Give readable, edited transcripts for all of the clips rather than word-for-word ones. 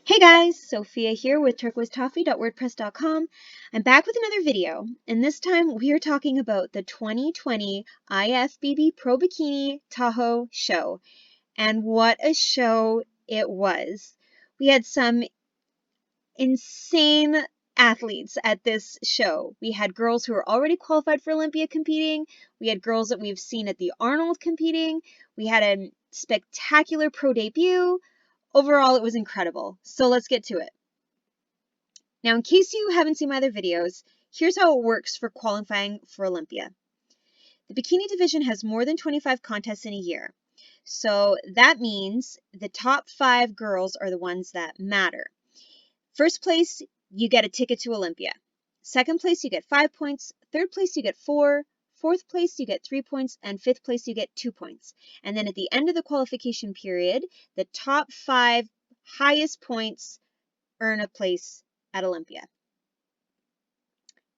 Hey guys, Sophia here with turquoisetoffee.wordpress.com. I'm back with another video, and this time we are talking about the 2020 IFBB Pro Bikini Tahoe show. And what a show it was. We had some insane athletes at this show. We had girls who were already qualified for Olympia competing. We had girls that we've seen at the Arnold competing. We had a spectacular pro debut. Overall, it was incredible. So let's get to it. Now, in case you haven't seen my other videos, here's how it works for qualifying for Olympia. The bikini division has more than 25 contests in a year. So that means the top 5 girls are the ones that matter. First place, you get a ticket to Olympia. Second place, you get 5 points. Third place, you get 4. Fourth place, you get 3 points. And fifth place, you get 2 points. And then at the end of the qualification period, the top 5 highest points earn a place at Olympia.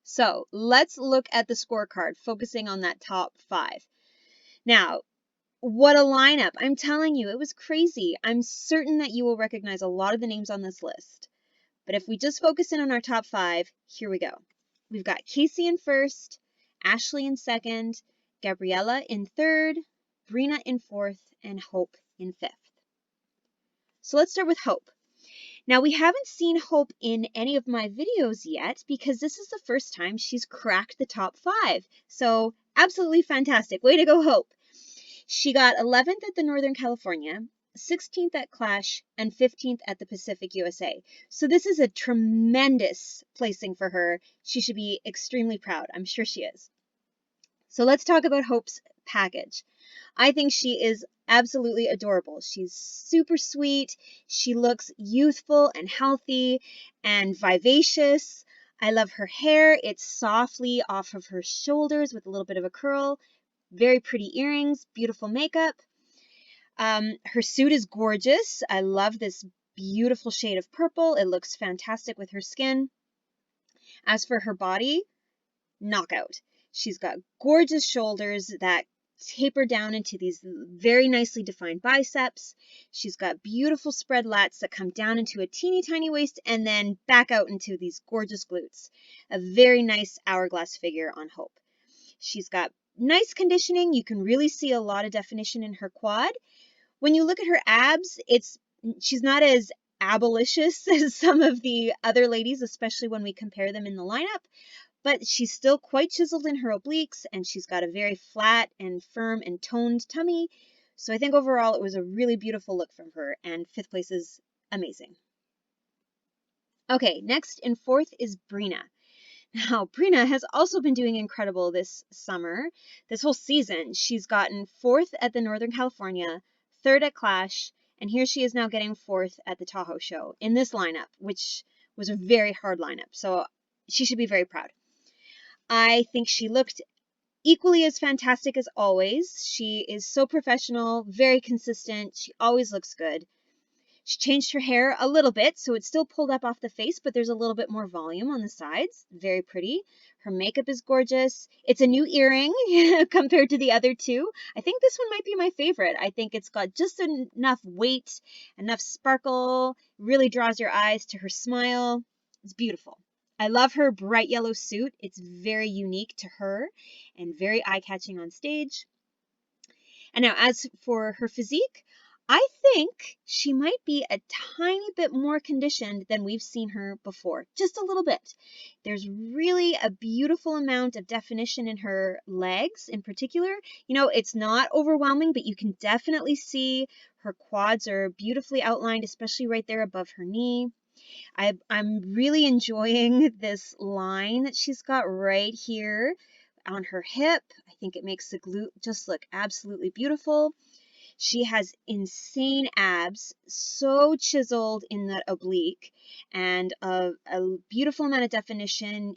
So let's look at the scorecard, focusing on that top 5. Now, what a lineup. I'm telling you, it was crazy. I'm certain that you will recognize a lot of the names on this list. But if we just focus in on our top 5, here we go. We've got Casey in first, Ashley in second, Gabriella in third, Brina in fourth, and Hope in fifth. So let's start with Hope. Now, we haven't seen Hope in any of my videos yet because this is the first time she's cracked the top 5. So absolutely fantastic. Way to go, Hope. She got 11th at the Northern California, 16th at Clash, and 15th at the Pacific USA. So this is a tremendous placing for her. She should be extremely proud. I'm sure she is. So let's talk about Hope's package. I think she is absolutely adorable. She's super sweet. She looks youthful and healthy and vivacious. I love her hair. It's softly off of her shoulders with a little bit of a curl. Very pretty earrings, beautiful makeup. Her suit is gorgeous. I love this beautiful shade of purple. It looks fantastic with her skin. As for her body, knockout. She's got gorgeous shoulders that taper down into these very nicely defined biceps. She's got beautiful spread lats that come down into a teeny tiny waist and then back out into these gorgeous glutes. A very nice hourglass figure on Hope. She's got nice conditioning. You can really see a lot of definition in her quad. When you look at her abs, she's not as abolitious as some of the other ladies, especially when we compare them in the lineup. But she's still quite chiseled in her obliques, and she's got a very flat and firm and toned tummy. So I think overall it was a really beautiful look from her, and 5th place is amazing. Okay, next in 4th is Brina. Now, Brina has also been doing incredible this summer, this whole season. She's gotten 4th at the Northern California, 3rd at Clash, and here she is now getting 4th at the Tahoe show in this lineup, which was a very hard lineup. So she should be very proud. I think she looked equally as fantastic as always. She is so professional, very consistent. She always looks good. She changed her hair a little bit, so it's still pulled up off the face, but there's a little bit more volume on the sides. Very pretty. Her makeup is gorgeous. It's a new earring compared to the other two. I think this one might be my favorite. I think it's got just enough weight, enough sparkle, really draws your eyes to her smile. It's beautiful. I love her bright yellow suit. It's very unique to her and very eye-catching on stage. And now as for her physique, I think she might be a tiny bit more conditioned than we've seen her before. Just a little bit. There's really a beautiful amount of definition in her legs in particular. You know, it's not overwhelming, but you can definitely see her quads are beautifully outlined, especially right there above her knee. I'm really enjoying this line that she's got right here on her hip. I think it makes the glute just look absolutely beautiful. She has insane abs, so chiseled in that oblique, and a beautiful amount of definition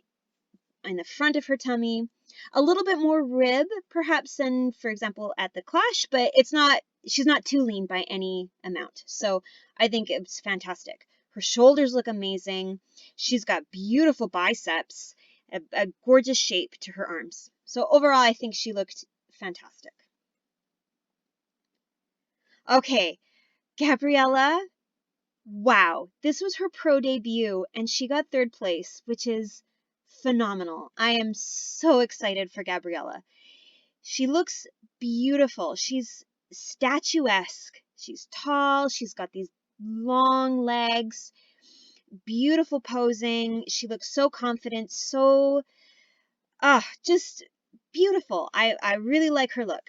in the front of her tummy. A little bit more rib, perhaps, than, for example, at the Clash, but she's not too lean by any amount. So I think it's fantastic. Her shoulders look amazing. She's got beautiful biceps, a gorgeous shape to her arms. So overall, I think she looked fantastic. Okay, Gabriella, Wow, this was her pro debut and she got third place, which is phenomenal. I am so excited for Gabriella. She looks beautiful. She's statuesque. She's tall. She's got these long legs, beautiful posing. She looks so confident, so just beautiful. I really like her look.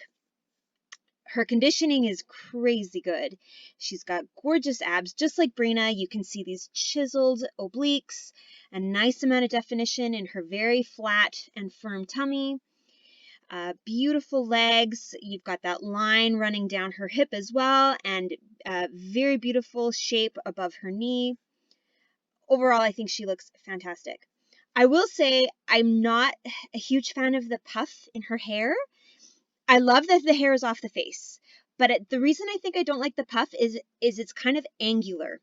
Her conditioning is crazy good. She's got gorgeous abs, just like Brina. You can see these chiseled obliques, a nice amount of definition in her very flat and firm tummy. Beautiful legs. You've got that line running down her hip as well, and very beautiful shape above her knee. Overall, I think she looks fantastic. I will say I'm not a huge fan of the puff in her hair. I love that the hair is off the face, but the reason I think I don't like the puff is it's kind of angular.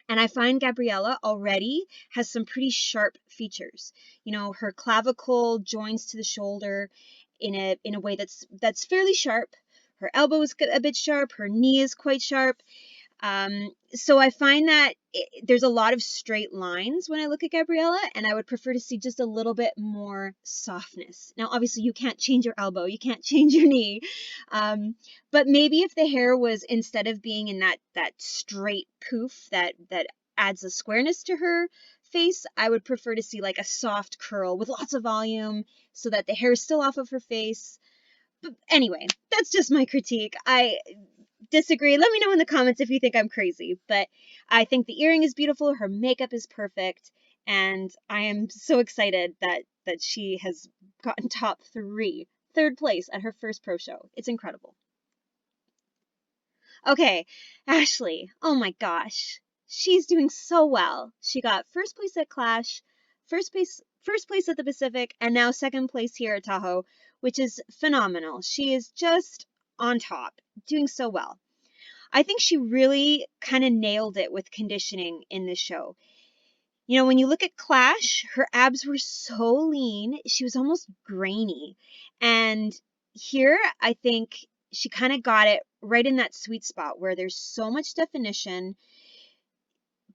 And I find Gabriella already has some pretty sharp features. You know, her clavicle joins to the shoulder in a way that's fairly sharp. Her elbow is a bit sharp. Her knee is quite sharp. So I find that there's a lot of straight lines when I look at Gabriella, and I would prefer to see just a little bit more softness. Now, obviously, you can't change your elbow, you can't change your knee, but maybe if the hair was, instead of being in that straight poof that adds a squareness to her face, I would prefer to see like a soft curl with lots of volume so that the hair is still off of her face. But anyway, that's just my critique. I disagree. Let me know in the comments if you think I'm crazy, but I think the earring is beautiful, her makeup is perfect, and I am so excited that she has gotten top 3, third place at her first pro show. It's incredible. Okay, Ashley. Oh my gosh. She's doing so well. She got first place at Clash, first place at the Pacific, and now second place here at Tahoe, which is phenomenal. She is just on top, doing so well. I think she really kind of nailed it with conditioning in this show. You know, when you look at Clash, her abs were so lean, she was almost grainy. And here, I think she kind of got it right in that sweet spot where there's so much definition,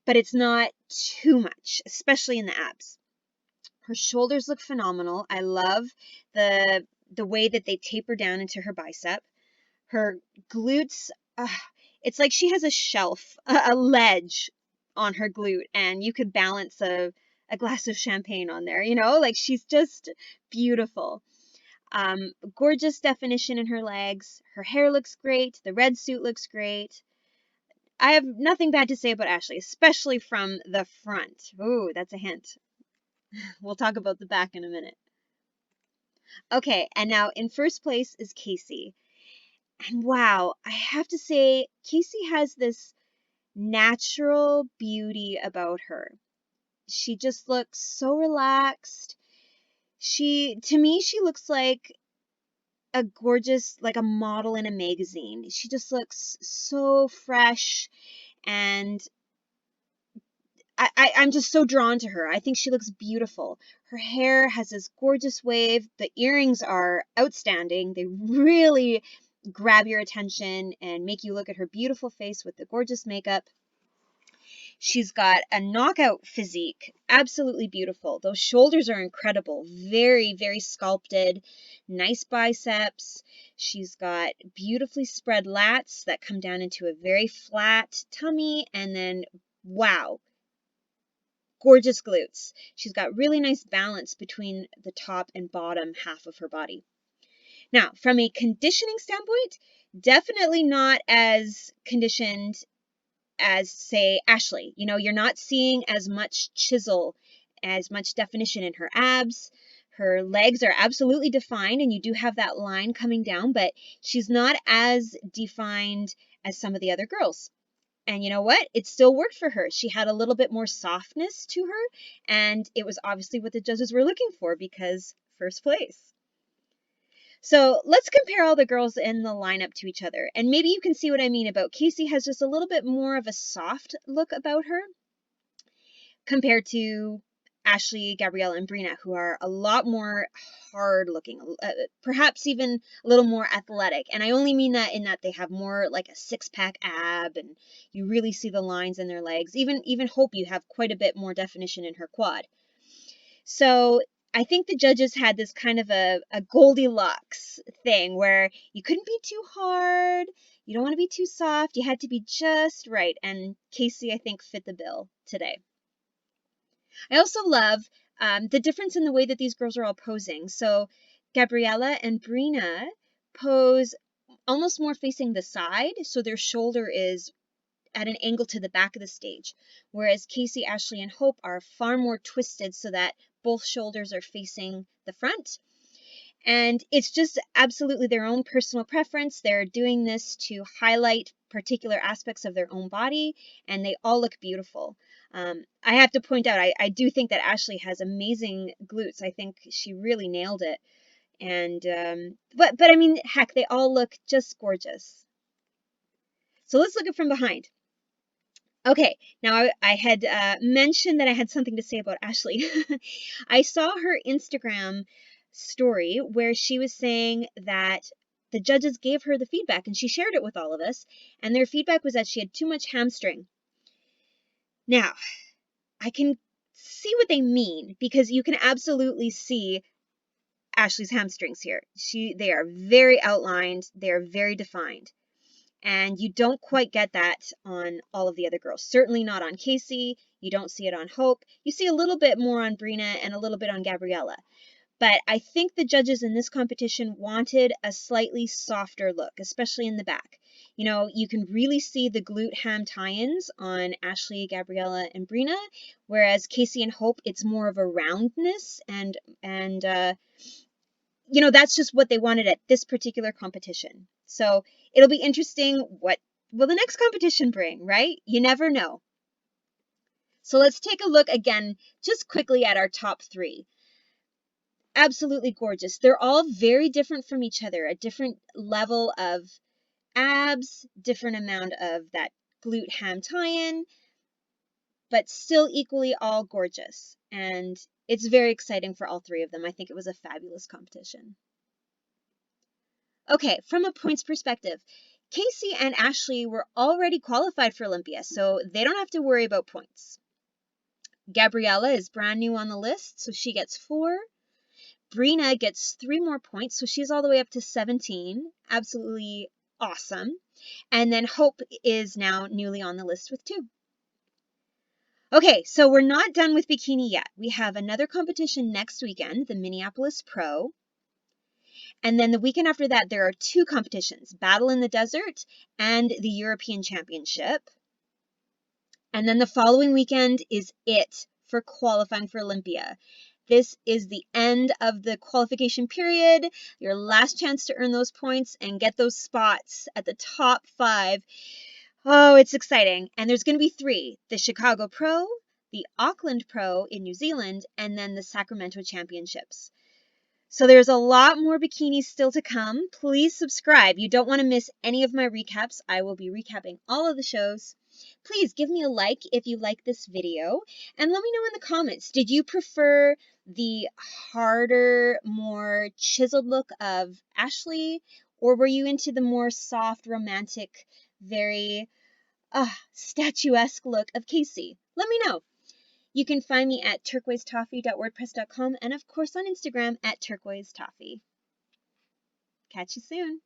but it's not too much, especially in the abs. Her shoulders look phenomenal. I love the way that they taper down into her bicep. Her glutes, it's like she has a shelf, a ledge on her glute, and you could balance a glass of champagne on there, you know? Like, she's just beautiful. Gorgeous definition in her legs. Her hair looks great. The red suit looks great. I have nothing bad to say about Ashley, especially from the front. Ooh, that's a hint. We'll talk about the back in a minute. Okay, and now in first place is Casey. And wow, I have to say, Casey has this natural beauty about her. She just looks so relaxed. To me, she looks like a gorgeous, like a model in a magazine. She just looks so fresh, and I'm just so drawn to her. I think she looks beautiful. Her hair has this gorgeous wave. The earrings are outstanding. They really grab your attention and make you look at her beautiful face with the gorgeous makeup. She's got a knockout physique, absolutely beautiful. Those shoulders are incredible, very, very sculpted, nice biceps. She's got beautifully spread lats that come down into a very flat tummy, and then, wow, gorgeous glutes. She's got really nice balance between the top and bottom half of her body. Now, from a conditioning standpoint, definitely not as conditioned as, say, Ashley. You know, you're not seeing as much chisel, as much definition in her abs. Her legs are absolutely defined, and you do have that line coming down, but she's not as defined as some of the other girls. And you know what? It still worked for her. She had a little bit more softness to her, and it was obviously what the judges were looking for because first place. So let's compare all the girls in the lineup to each other. And maybe you can see what I mean about Casey has just a little bit more of a soft look about her compared to Ashley, Gabriella, and Brina, who are a lot more hard looking, perhaps even a little more athletic. And I only mean that in that they have more like a six-pack ab, and you really see the lines in their legs. Even Hope, you have quite a bit more definition in her quad. So I think the judges had this kind of a Goldilocks thing where you couldn't be too hard, you don't want to be too soft, you had to be just right. And Casey, I think, fit the bill today. I also love the difference in the way that these girls are all posing. So Gabriella and Brina pose almost more facing the side, so their shoulder is at an angle to the back of the stage, whereas Casey, Ashley, and Hope are far more twisted so that both shoulders are facing the front. And it's just absolutely their own personal preference. They're doing this to highlight particular aspects of their own body, and they all look beautiful. I have to point out, I do think that Ashley has amazing glutes. I think she really nailed it. And but I mean, heck, they all look just gorgeous. So let's look at from behind. Okay, now I had mentioned that I had something to say about Ashley. I saw her Instagram story where she was saying that the judges gave her the feedback and she shared it with all of us, and their feedback was that she had too much hamstring. Now, I can see what they mean because you can absolutely see Ashley's hamstrings here. They are very outlined, they are very defined. And you don't quite get that on all of the other girls. Certainly not on Casey. You don't see it on Hope. You see a little bit more on Brina and a little bit on Gabriella. But I think the judges in this competition wanted a slightly softer look, especially in the back. You know, you can really see the glute ham tie-ins on Ashley, Gabriella, and Brina, whereas Casey and Hope, it's more of a roundness and you know, that's just what they wanted at this particular competition. So it'll be interesting. What will the next competition bring, right? You never know. So let's take a look again, just quickly at our top three. Absolutely gorgeous. They're all very different from each other, a different level of abs, different amount of that glute ham tie-in, but still equally all gorgeous. And it's very exciting for all three of them. I think it was a fabulous competition. Okay, from a points perspective, Casey and Ashley were already qualified for Olympia, so they don't have to worry about points. Gabriella is brand new on the list, so she gets 4. Brina gets 3 more points, so she's all the way up to 17. Absolutely awesome. And then Hope is now newly on the list with 2. Okay, so we're not done with Bikini yet. We have another competition next weekend, the Minneapolis Pro. And then the weekend after that, there are 2 competitions, Battle in the Desert and the European Championship. And then the following weekend is it for qualifying for Olympia. This is the end of the qualification period, your last chance to earn those points and get those spots at the top 5. Oh, it's exciting. And there's going to be 3, the Chicago Pro, the Auckland Pro in New Zealand, and then the Sacramento Championships. So there's a lot more bikinis still to come. Please subscribe. You don't want to miss any of my recaps. I will be recapping all of the shows. Please give me a like if you like this video. And let me know in the comments, did you prefer the harder, more chiseled look of Ashley? Or were you into the more soft, romantic, very statuesque look of Casey? Let me know. You can find me at turquoisetoffee.wordpress.com and of course on Instagram at turquoisetoffee. Catch you soon.